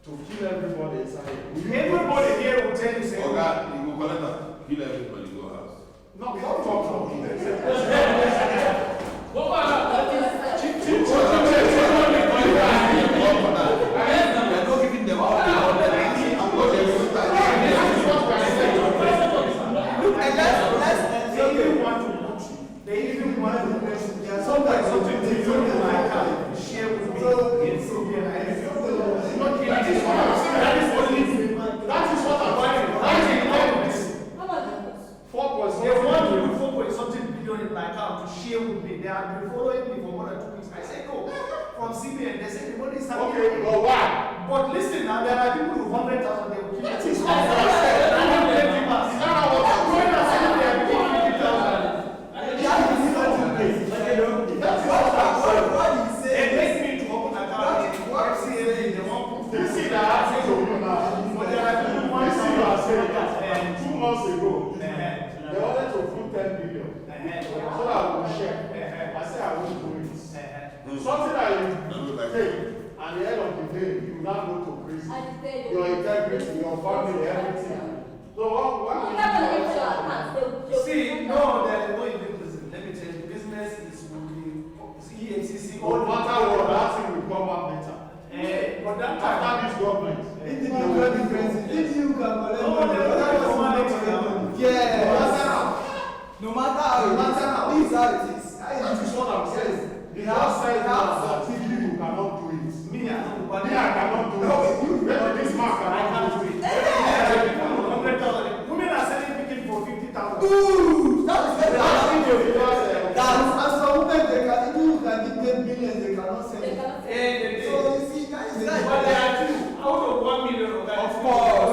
to kill everybody inside. Everybody here will tell you, say, oh God, you go collect that. Kill everybody, go house. No, we don't talk about it. what about that? They're not giving them all the they even want to sometimes something different like share with me. That is what I'm writing. They want to put something billion in my account to share with me. They have been following me for more than 2 weeks. I said no. From CBN, they said the money is happening. Okay, but why? But listen now, there are people with 100,000 they will give That it. is what I said. It makes me to open an account. You see that I said to you now. But there are people who want You see you are saying that 2 months ago, Uh-huh. they wanted to put 10 billion. So that we will share. I said I won't do it. Something that you take, at the end of the day, you will not go to prison. Your integrity, your family, everything. So what See, no, there is no even prison. Let me tell you, business is EFCC. no matter what, that thing will come out later. But that After this government, If you can collect money, no matter how this is how it is. that is what I'm saying. The house said that TV you cannot do it. me, I I cannot do it. This man cannot do it. 100,000. Women are selling picking for 50,000. Ooh, that is very That's That as some women they can even you can give them billions, they cannot sell it. So you see, that is But there are two out of 1 million. Of course.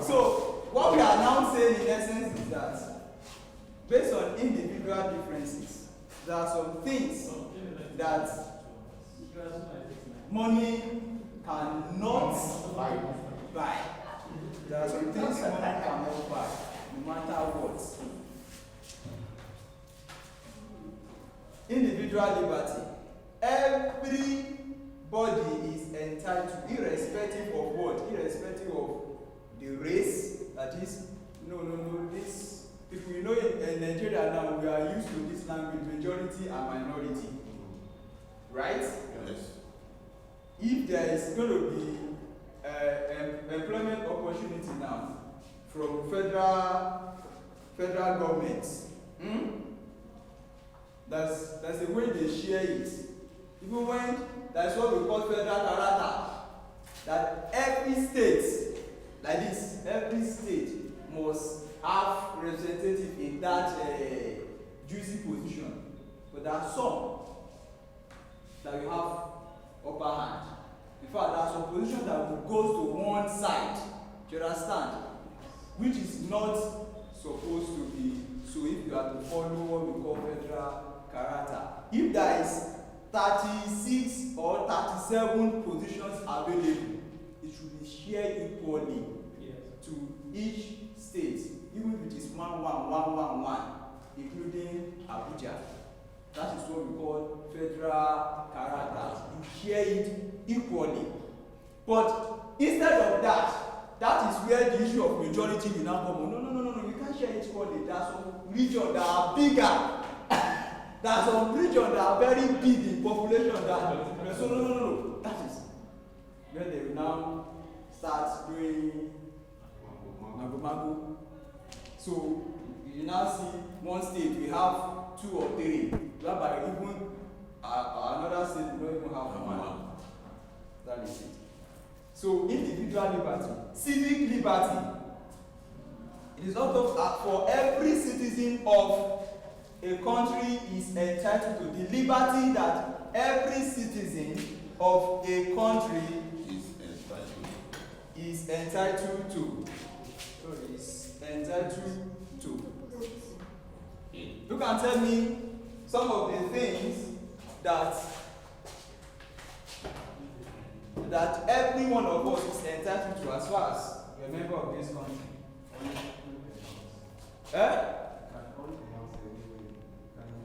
So what we are now saying in essence is that based on individual differences, there are some things that money cannot buy. There are some things money cannot buy, no matter what. Individual liberty. Everybody is entitled, irrespective of what? Irrespective of the race, that is, this people, in Nigeria now, we are used to this language, majority and minority. Right? Yes. If there is going to be employment opportunity now from federal government, that's the way they share it. Even when that's what we call federal character, that every state, like this, every state must have representative in that juicy position. But there are some that you have upper hand. In fact, there are some positions that goes to one side. Do you understand? Which is not supposed to be. So if you are to follow what we call federal character, if there is 36 or 37 positions available, it should be shared equally to each state, even if it is 11111, including Abuja. That is what we call federal character. You share it equally. But instead of that, that is where the issue of majority will now come on. No, you can't share it equally. There are some regions that are bigger. There are some regions that are very big in population. So no. That is where they will now start doing mago. So you now see one state we have 2 or 3, whereby even another state we don't even have 1. That is it. So individual liberty, civic liberty. It is also for every citizen of a country is entitled to the liberty that every citizen of a country is entitled to. You can tell me some of the things that every one of us is entitled to as far as we are a member of this country.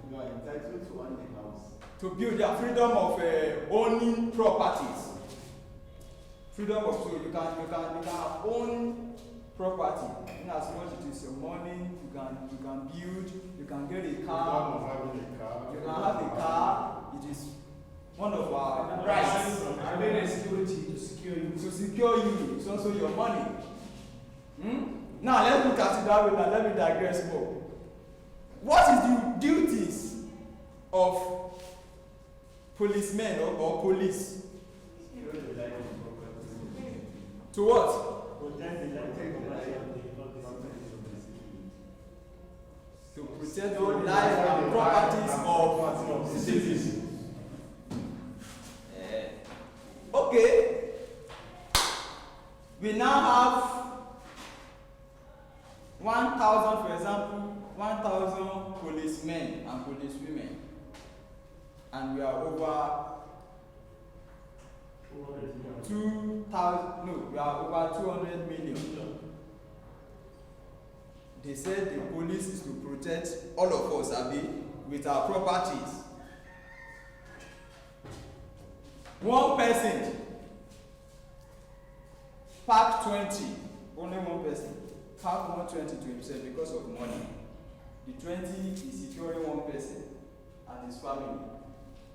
You are entitled to own a house. to build their freedom of owning properties. Freedom of, so you can own property in as much it is your money. You can build, you can get a car, you can have a car. It is one of our rights. Having a security to secure you. To secure you, it's also your money. Now let's look at it that way. Now let me digress more. What is the duties of policemen or police? To what? To protect the life and properties of the citizens. Okay. We now have 1,000, for example, 1,000 policemen and policewomen, and we are over 2,000. No, we are over 200 million. They said the police is to protect all of us, Abi, with our properties. One person park 20, only one person park 120 to himself because of money. The 20 is securing one person and his family.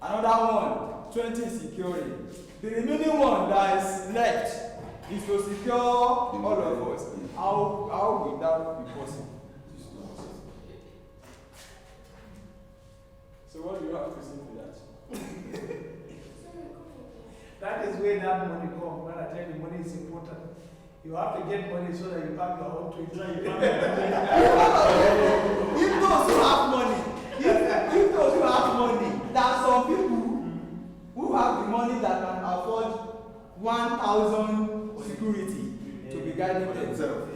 Another one, 20 is securing. The remaining one that is left is to secure all of us. How will that be possible? So what do you have to say to that? That is where that money comes. When I tell you money is important, you have to get money so that you pack your own to enjoy. If those who have money, if those who have money, there are some people who have the money that can afford 1,000 security to be guiding themselves.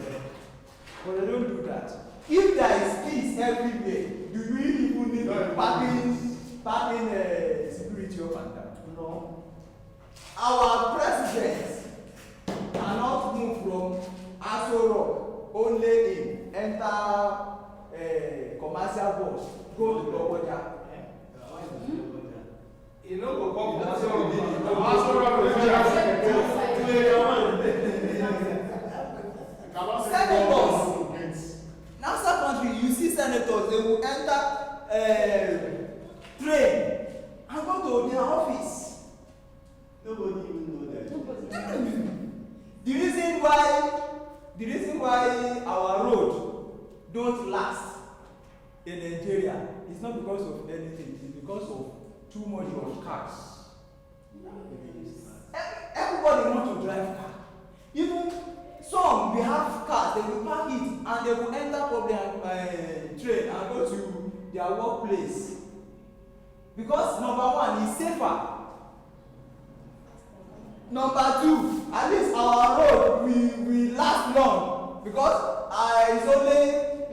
But they don't do that. If there is peace everywhere, do we even need parking security up and down? No. Our president cannot move from Aso Rock only in enter commercial bus, go to Abuja. You know, go come to senators. NASA country, you see senators, they will enter train and go to their office. Nobody even know that. The reason why our road don't last in Nigeria is not because of anything, it's because of too much of cars. Everybody wants to drive car. Even some, we have cars, they will park it and they will enter public train and go to their workplace. Because number one, it's safer. Number two, at least our road will last long because it's only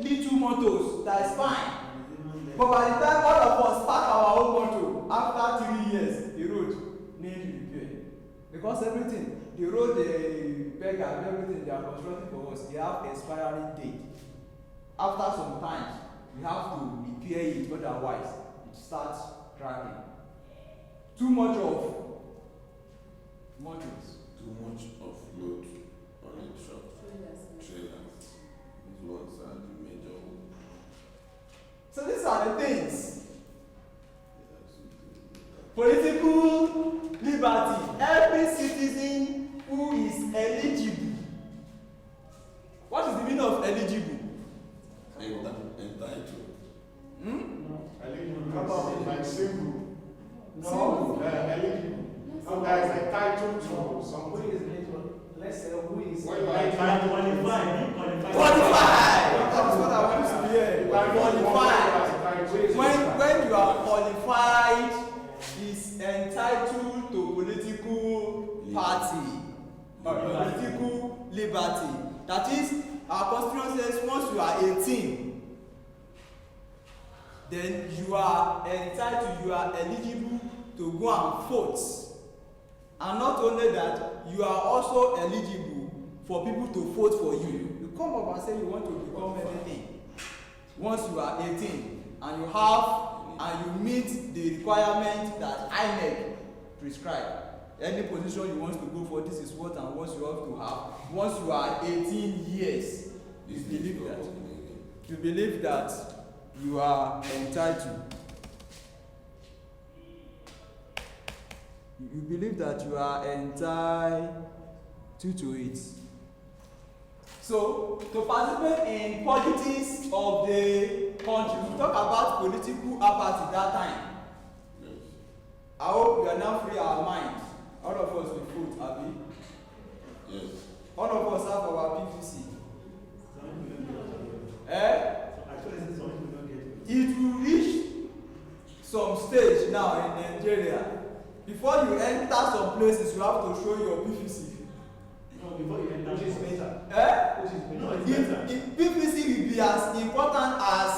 little motos that is fine. But by the time all of us park our own motor, after 3 years, the road needs repair. Because everything, the road, the beggar, everything they are constructing for us, they have expiring date. After some time, we have to repair it, otherwise it starts cracking. Too much of modules. Too much of load on a truck. Trailers. These ones are the major. So these are the things. Political liberty. Every citizen who is eligible. What is the meaning of eligible? Entitled. Eligible. Like single. Single. Eligible. So that is entitled to Who something. is eligible? Let's say who is When you are eligible. entitled Qualified. That's what I want to hear. Qualified. When you are qualified, is entitled to political party or political liberty. That is, our constitution says once you are 18, then you are entitled, you are eligible to go and vote. And not only that, you are also eligible for people to vote for you. You come up and say you want to become anything. Once you are 18 and you have and you meet the requirement that INEC prescribe. Any position you want to go for, this is what and what you have to have. Once you are 18 years, you believe that you are entitled. You believe that you are entitled to it. So, to participate in politics of the country, we talk about political apathy that time. Yes. I hope we are now free our minds. All of us will vote, Abi. Yes. All of us have our PVC. It will reach some stage now in Nigeria. Before you enter some places, you have to show your PVC. No, before you enter, which is better. Which is better. No, if PVC will be as important as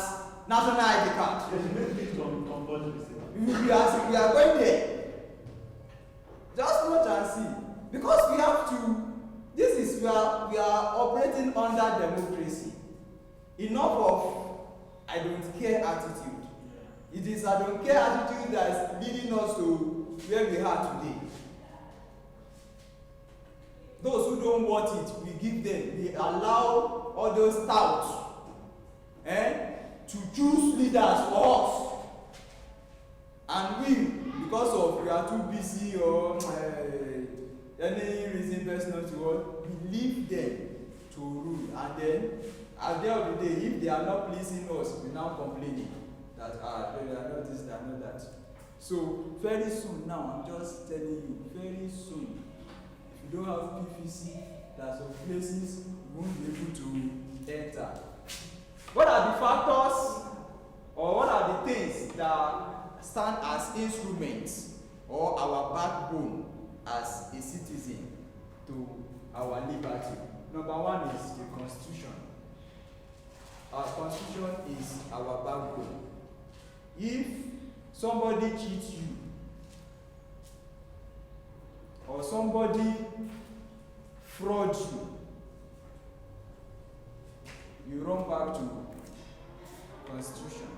national ID card. We are going there. Just watch and see. Because we have to, we are operating under democracy. Enough of I don't care attitude. It is I don't care attitude that is leading us to where we are today. Those who don't want it, we give them. We allow all those touts to choose leaders for us. And we, because of we are too busy or any reason personal to us, we leave them to rule. And then at the end of the day, if they are not pleasing us, we now complaining that they are not this, they are not that. So very soon now, I'm just telling you, very soon, if you don't have PVC, there are some places you won't be able to enter. What are the factors or what are the things that stand as instruments or our backbone as a citizen to our liberty? Number one is the Constitution. Our Constitution is our backbone. If somebody cheats you or somebody frauds you, you run back to Constitution.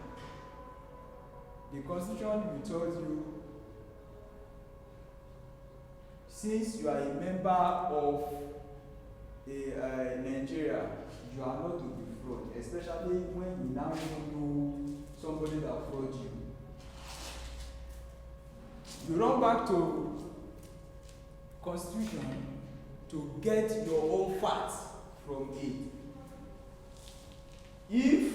The Constitution will tell you, since you are a member of Nigeria, you are not to be fraud, especially when you now know somebody that fraud you. You run back to Constitution to get your own facts from it. If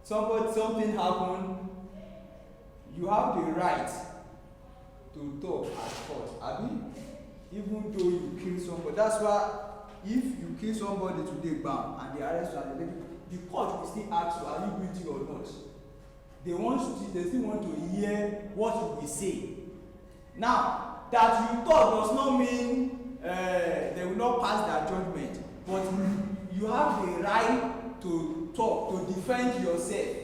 something happened, you have the right to talk at court. I mean, even though you kill somebody, that's why if you kill somebody today, bam, and they arrest you and the court will still ask you, are you guilty or not? They still want to hear what you will say. Now, that you talk does not mean they will not pass their judgment, but you have the right to talk, to defend yourself.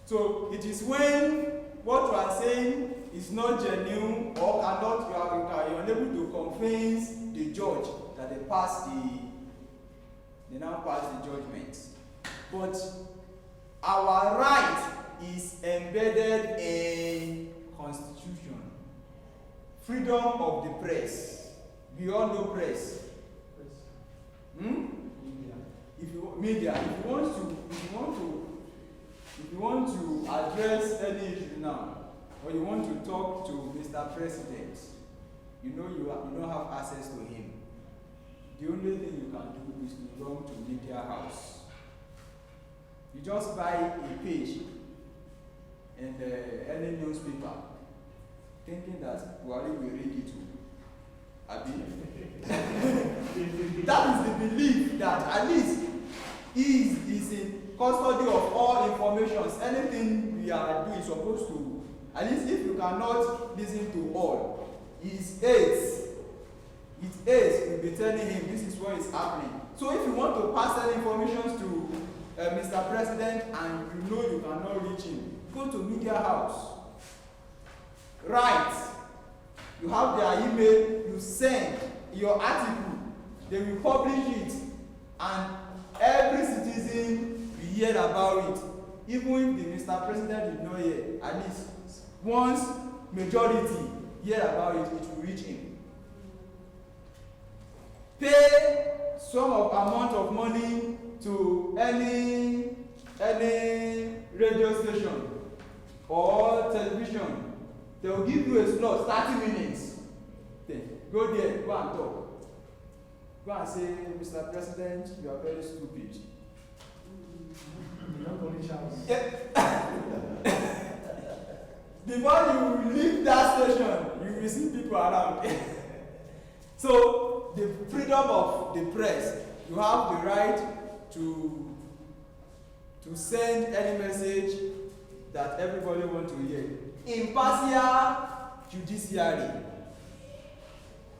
So it is when what you are saying is not genuine or cannot, you are unable to convince the judge that they now pass the judgment. But our right is embedded in Constitution. Freedom of the press. We all know press. If you want to address any issue now, or you want to talk to Mr. President, you know you don't have access to him. The only thing you can do is to run to Media House. You just buy a page in any newspaper, thinking that Buhari will read it to Abi. That is the belief that at least he is in custody of all information. Anything we are doing is supposed to, at least if you cannot listen to all, his aides will be telling him this is what is happening. So if you want to pass any information to Mr. President and you know you cannot reach him, go to Media House. Write. You have their email, you send your article, they will publish it, and every citizen hear about it. Even if the Mr. President did not hear, at least once majority hear about it, it will reach him. Pay some amount of money to any radio station or television. They will give you a slot, 30 minutes. Then go there, go and talk. Go and say, Mr. President, you are very stupid. You don't only shout. Before you leave that station, you will see people around. So, the freedom of the press, you have the right to send any message that everybody wants to hear. Impartial judiciary.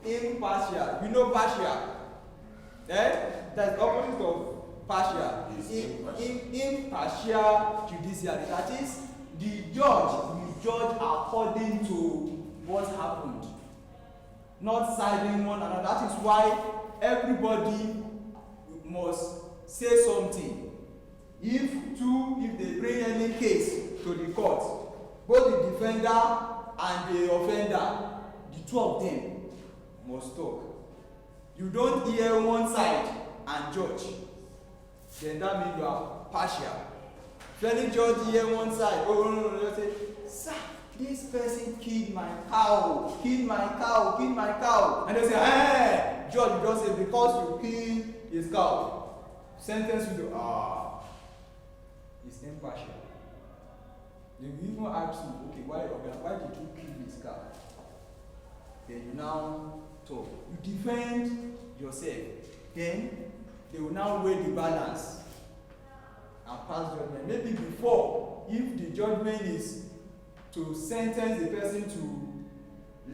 Impartial. You know partial? That's the opposite of partial. Impartial judiciary. That is, the judge will judge according to what happened, not siding one another. That is why everybody must say something. If they bring any case to the court, both the defender and the offender, the two of them must talk. You don't hear one side and judge, then that means you are partial. If any judge hear one side, no, say, sir, this person killed my cow, and they say, hey, judge, you just say, because you killed his cow, sentence you to, it's impartial. They will even ask you, okay, why did you kill this cow? Then you now talk. You defend yourself. Then they will now weigh the balance and pass judgment. Maybe before, if the judgment is to sentence the person to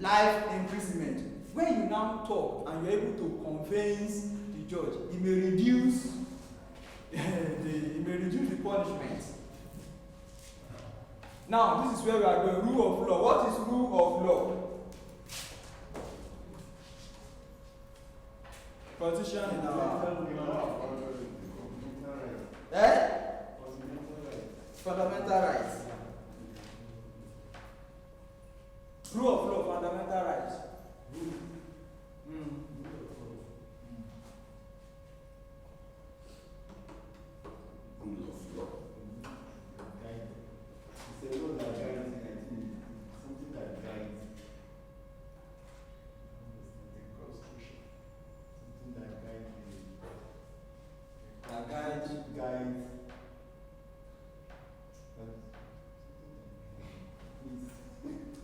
life imprisonment, when you now talk and you're able to convince the judge, it may reduce the punishment. Now, this is where we are going. Rule of law. What is rule of law? Constitution in our fundamental rights. Rule of law, fundamental rights. Rule of law. It's a law that guides, I think, something that guides. The constitution. Something that guides guides.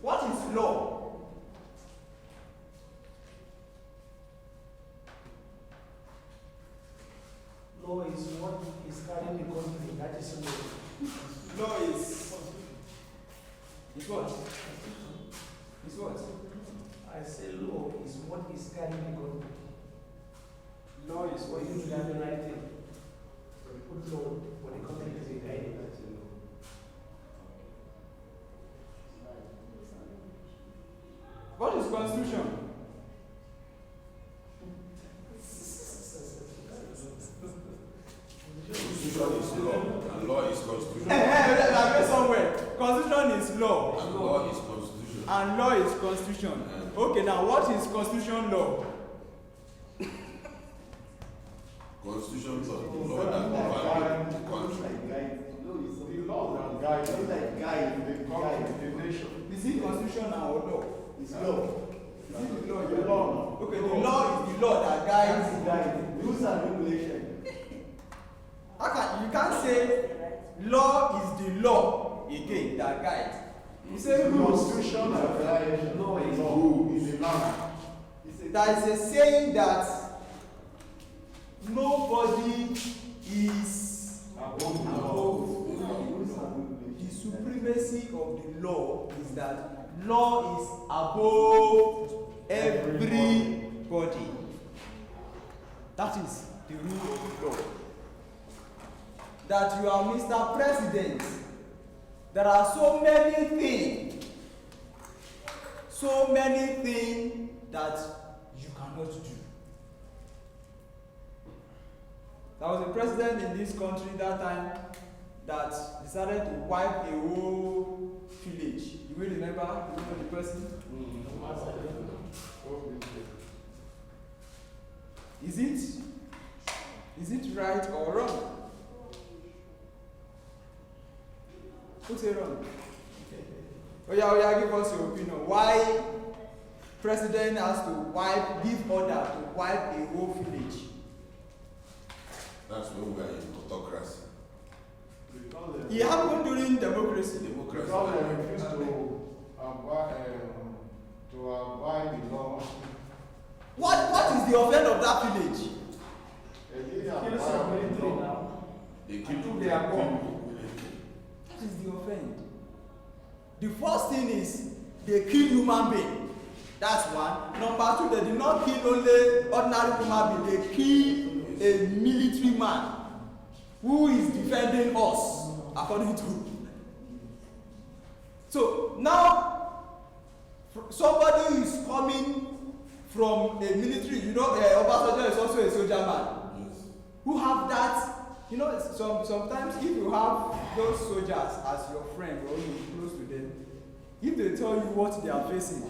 What is law? Law is what is guiding the country. That is law. Law is what? Is what? I say law is what is guiding the country. Law is For what you is to do the right thing. So you put law for the country to be guided. That's a law. What is constitution? Constitution is law, and law is constitution. I read somewhere. Constitution is law. And law is constitution. And law is constitution. Okay, now what is constitution law? Constitution law, the law that governs the country. The law that guides the country, the nation. Is it constitution or law? It's law. Is it the law? The law. Okay, the law is the law that guides. Rules and regulations. You can't say law is the law again that guides. You say rules. Constitution that guides Law is the land. There is a saying that nobody is above. The supremacy of the law is that law is above everybody. That is the rule of the law. That you are Mr. President. There are so many things that you cannot do. There was a president in this country that time that decided to wipe a whole village. You will remember? You know the person? Is it right or wrong? Who say wrong? Oh yeah, give us your opinion. Why president has to give order to wipe a whole village? That's when we are in autocracy. It happened during democracy. Because they refuse to abide the law. What is the offense of that village? They kill they are gone. What is the offense? The first thing is they kill human being. That's one. Number two, they did not kill only ordinary human being. They kill a military man who is defending us, according to. So now, somebody is coming from a military. You know, Obasanjo is also a soldier man. Yes. Who have that. You know, sometimes if you have those soldiers as your friend or you're close to them, if they tell you what they are facing,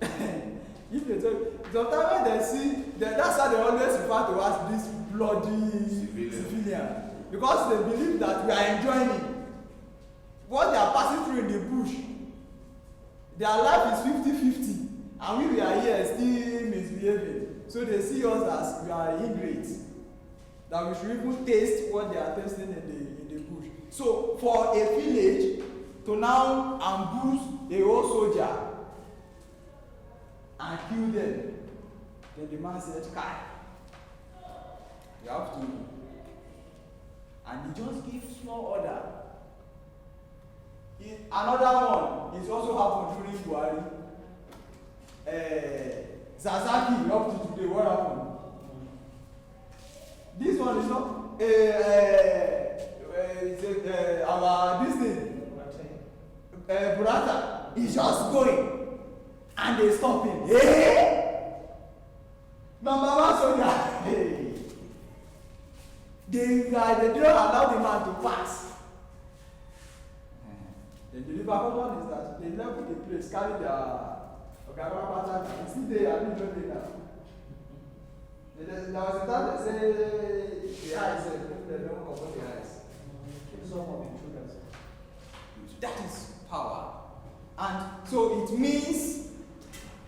if they tell you, sometimes when they see, that's how they always refer to as this bloody civilian. Because they believe that we are enjoying it. What they are passing through in the bush, their life is 50-50, and we are here still misbehaving. So they see us as we are ingrates. That we should even taste what they are tasting in the bush. So for a village to now ambush a whole soldier and kill them, then the man said, "Kai, you have to," and he just gives small order. Another one is also happened during Buhari. Zazaki, up to today, what happened? This one is not our this thing. Burata is just going and they stop him. Hey! Number one soldier. Hey! They don't allow the man to pass. The deliverable one is that they level the place, carry their Ogara pattern, and see they are doing now. There was a time they say the eyes, they don't cover the eyes. Some of the intruders. That is power. And so it means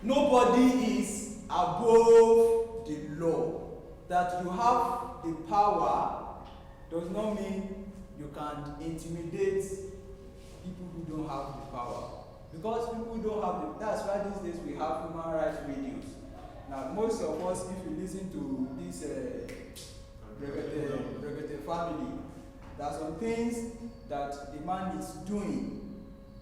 nobody is above the law. That you have the power does not mean you can intimidate people who don't have the power. Because people who don't have the, that's why these days we have human rights videos. Now, most of us, if you listen to this Regate family, there are some things that the man is doing,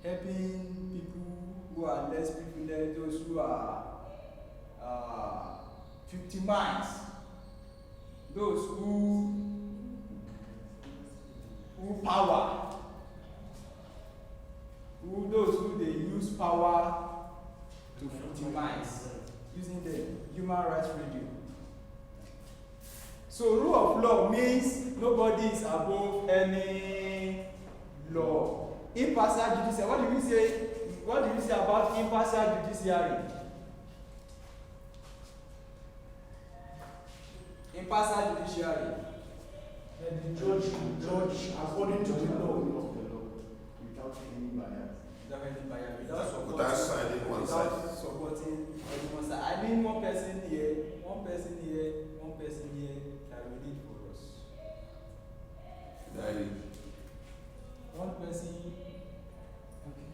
helping people who are less privileged, those who are victimized, those who power, those who they use power to victimize. Using the human rights radio. So rule of law means nobody is above any law. Impartial judiciary. What do you say? What do you say about impartial judiciary? Impartial judiciary. Then the judge according to the law of the law without any bias. Without supporting one side. I mean one person here, one person here, one person here that we need for us. Should I read? One person. Okay.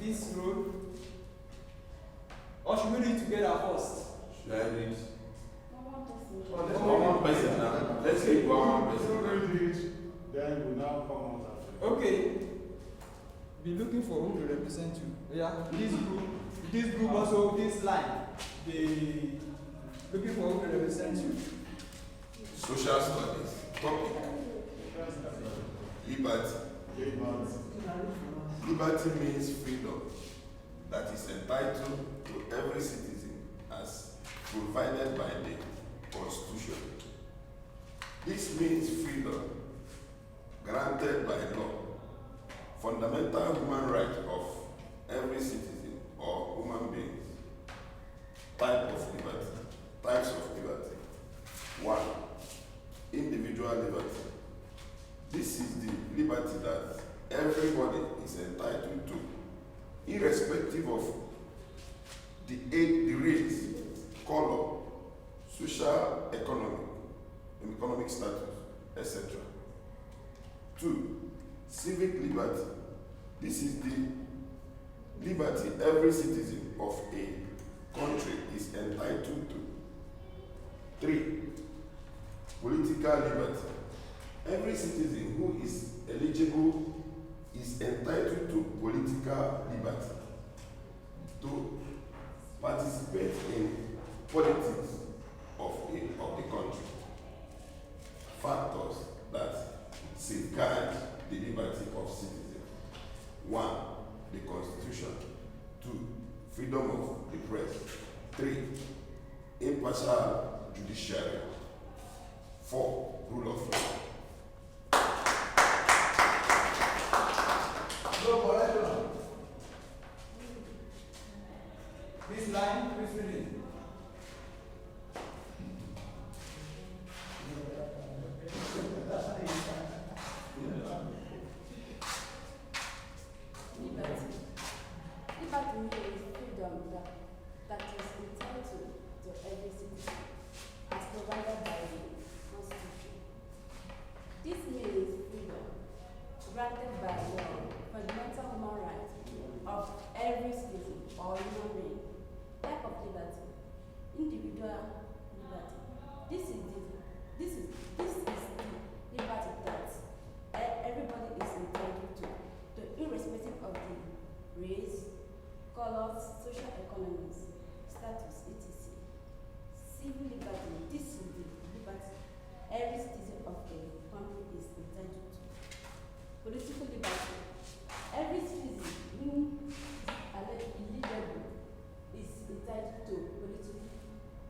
This road. Or should we read together first? Should I read? One person now. Let's say one person. Then we now come out after. Okay. Be looking for who will represent you. Yeah. This group also, this line. They looking for who will represent you. Social studies. Topic. Liberty. Liberty means freedom that is entitled to every citizen as provided by the Constitution. This means freedom granted by law, fundamental human right of every citizen or human being. Type of liberty. Types of liberty. 1. Individual liberty. This is the liberty that everybody is entitled to, irrespective of the age, the race, color, social, economic status, etc. 2. Civic liberty. This is the liberty every citizen of a country is entitled to. 3. Political liberty. Every citizen who is eligible is entitled to political liberty to participate in politics of the country. Factors that safeguard the liberty of citizens. 1. The Constitution. 2. Freedom of the press. 3. Impartial judiciary. 4. Rule of law. This line, please read it. Liberty means freedom that is entitled to every citizen as provided by the Constitution. This means freedom granted by law, fundamental human rights of every citizen or human being. Type of liberty. Individual liberty. This is the liberty that everybody is entitled to irrespective of the race, colors, social economies, status, etc. Civil liberty. This is the liberty every citizen of a country is entitled to. Political liberty. Every citizen who is eligible is entitled to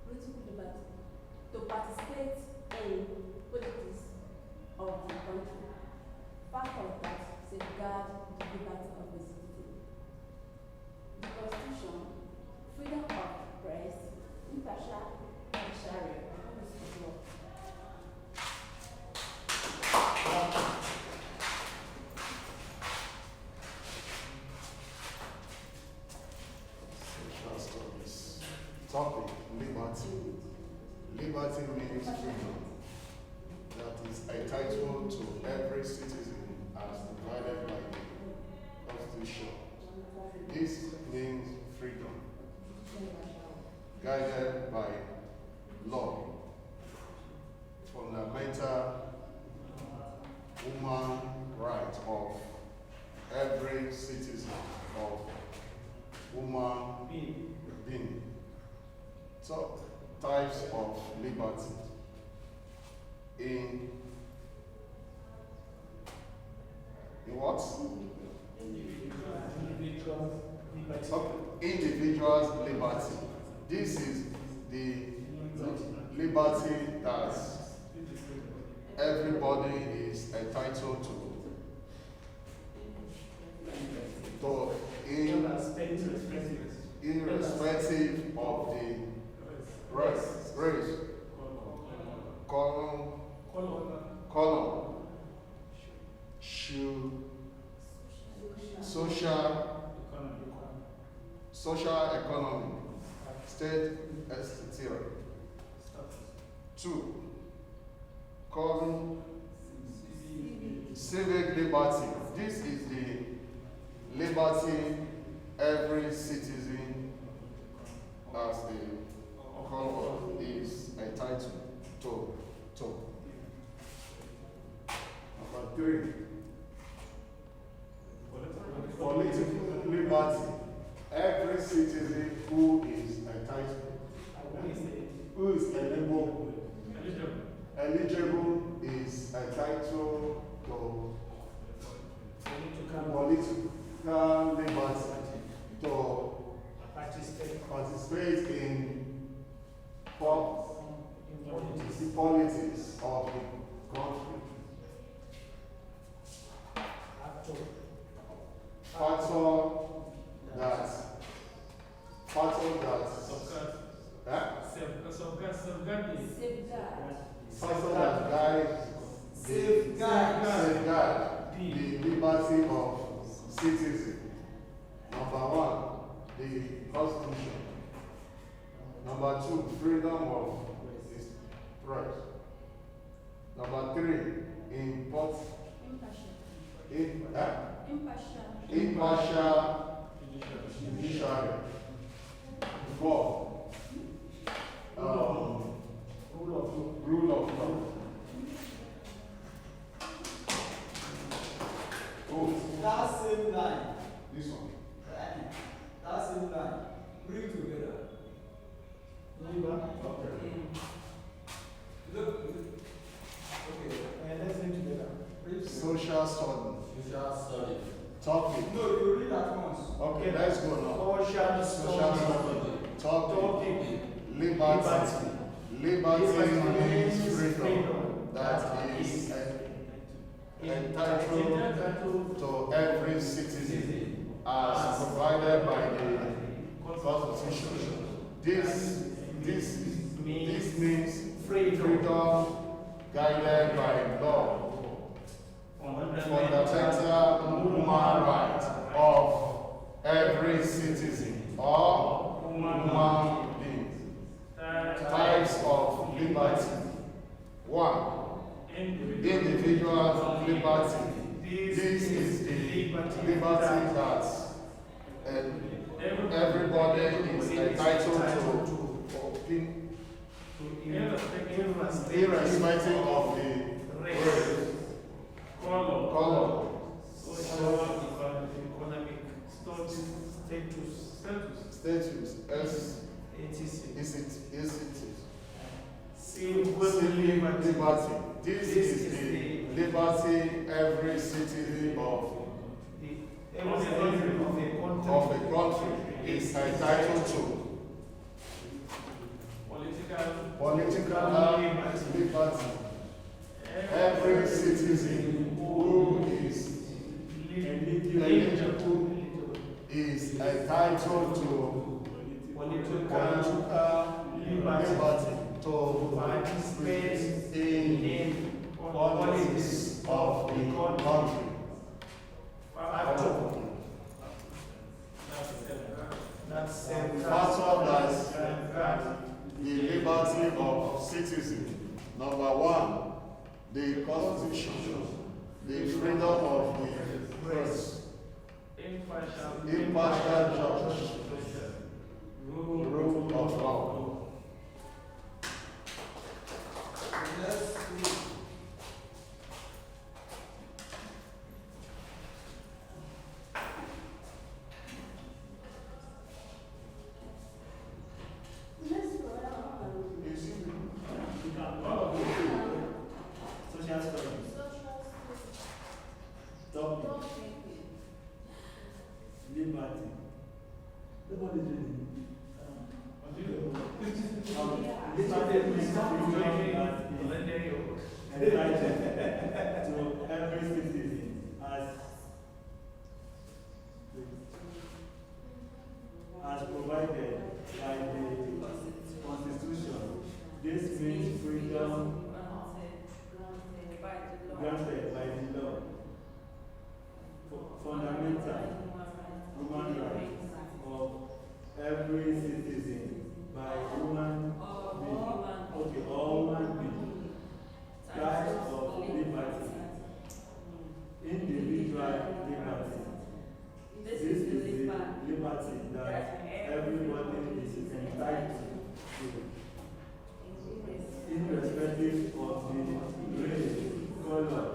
political liberty to participate in politics of the country. Factors that safeguard the liberty of the citizen. The Constitution, freedom of press, impartial judiciary, law. Social studies. Topic: liberty. Liberty means freedom that is entitled to every citizen as provided by the Constitution. This means freedom guided by law, fundamental human right of every citizen of human being. So, types of liberty. In what? Individual's liberty. This is the liberty that everybody is entitled to irrespective of the race, color, social economy, state, etc. 2. Civic liberty. This is the liberty every citizen as a color is entitled to. Number 3. Political liberty. Every citizen who is entitled, who is eligible is entitled to political liberty to participate in politics of the country. Factor that guide safeguard the liberty of citizens. Number one, the Constitution. Number two, freedom of press. Number three, impartial judiciary. Four, rule of law. That same line. This one. That same line. Bring together. Okay. Look. Okay. Let's read together. Social study. Topic. No, you read at once. Okay, let's go now. Social study. Topic. Liberty. Liberty means freedom that is entitled to every citizen as provided by the Constitution. This means freedom guided by law, fundamental human right of every citizen or human being. Types of liberty. One, individual liberty. This is the liberty that everybody is entitled to irrespective of the race, color, status, civil liberty. This is the liberty every citizen of a country is entitled to. Political liberty. Every citizen who is eligible is entitled to political liberty to participate in politics of the country. Factor that the liberty of citizens. Number one, the Constitution, the freedom of the press, impartial judge, rule of law. To every citizen as provided by the Constitution. This means freedom granted by the law, fundamental human rights of every citizen by human being, all human being, types of liberty, individual liberty. This is the liberty that everybody is entitled to, irrespective of the race, color,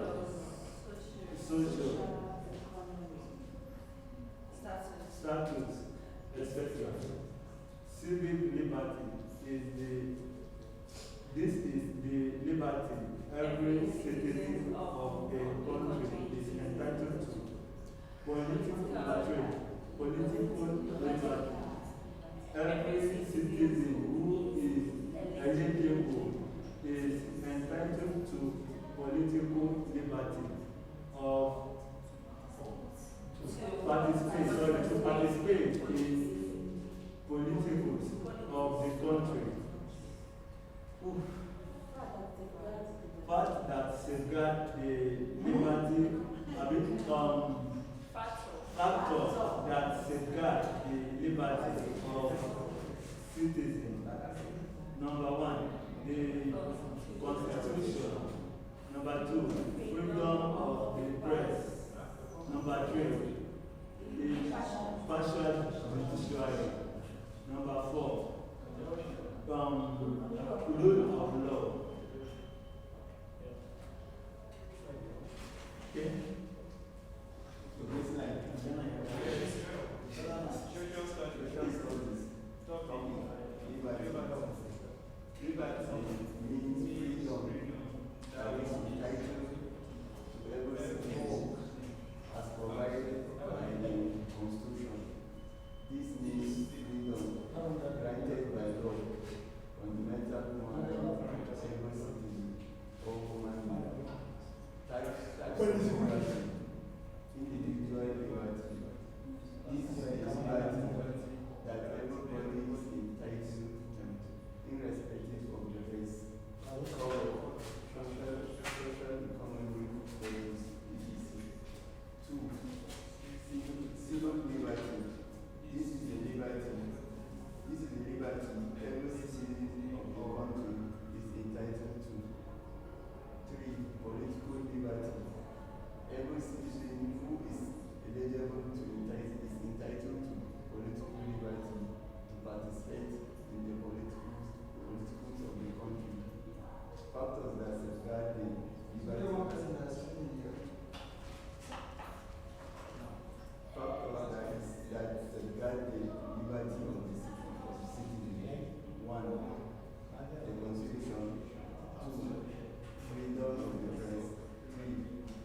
social status, etc. Civic liberty this is the liberty every citizen of a country is entitled to. Political liberty. Every citizen who is eligible citizen. Number 1, the Constitution. Number 2, freedom of the press. Number 3, the partial judiciary. Number 4, rule of law. Okay? As provided by the Constitution. This means freedom granted by law, fundamental human right, every citizen or human being. Tax liberty, individual liberty. This is a liberty that everybody is entitled to, irrespective of the race, color, social, economic, status, etc. 2. Civil liberty. This is the liberty every citizen of the country is entitled to. 3. Political liberty. Every citizen who is eligible to is entitled to political liberty to participate in the politicals of the country. Factors that safeguard the liberty. Factors that safeguard the liberty of the citizen. 1. The Constitution. 2. Freedom of the press. 3.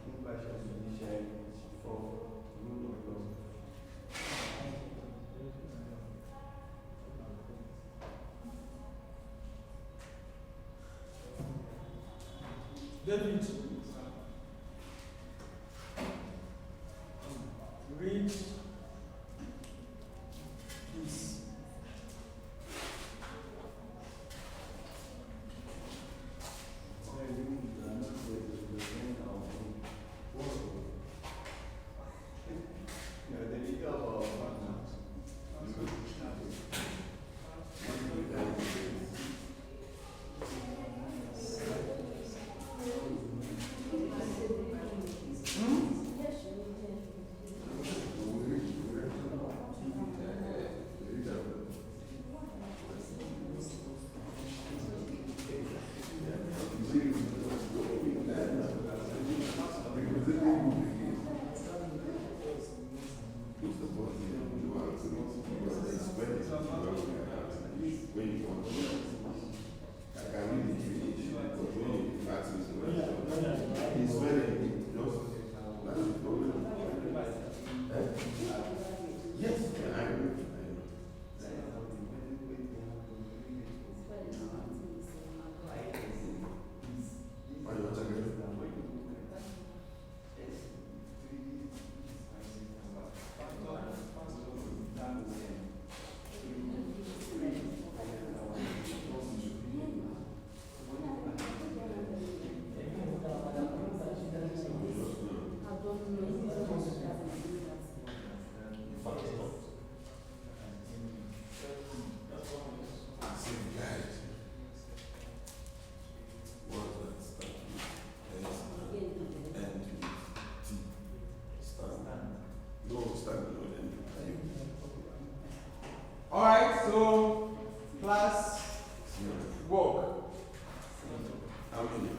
Impartial judiciary. 4. Rule of law. David, read this. The leader of our partner. Alright, so class work. How many?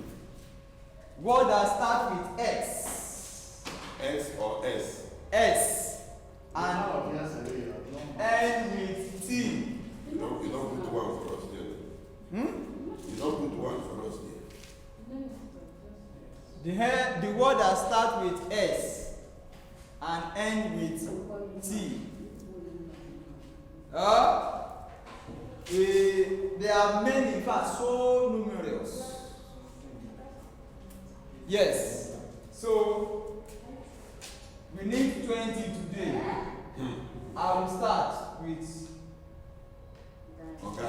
Word that start with S. X or S? S. And end with T. You don't put one for us there. You don't put one for us there. The word that start with S and end with T. There are many, in fact, so numerous. Yes. So we need 20 today. I will start with. Okay.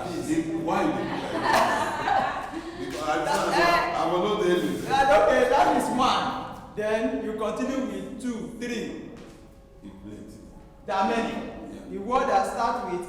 Why did you like that? Because I will not tell you. Okay, that is one. Then you continue with 2, 3. You plenty. There are many. Yeah. The word that starts with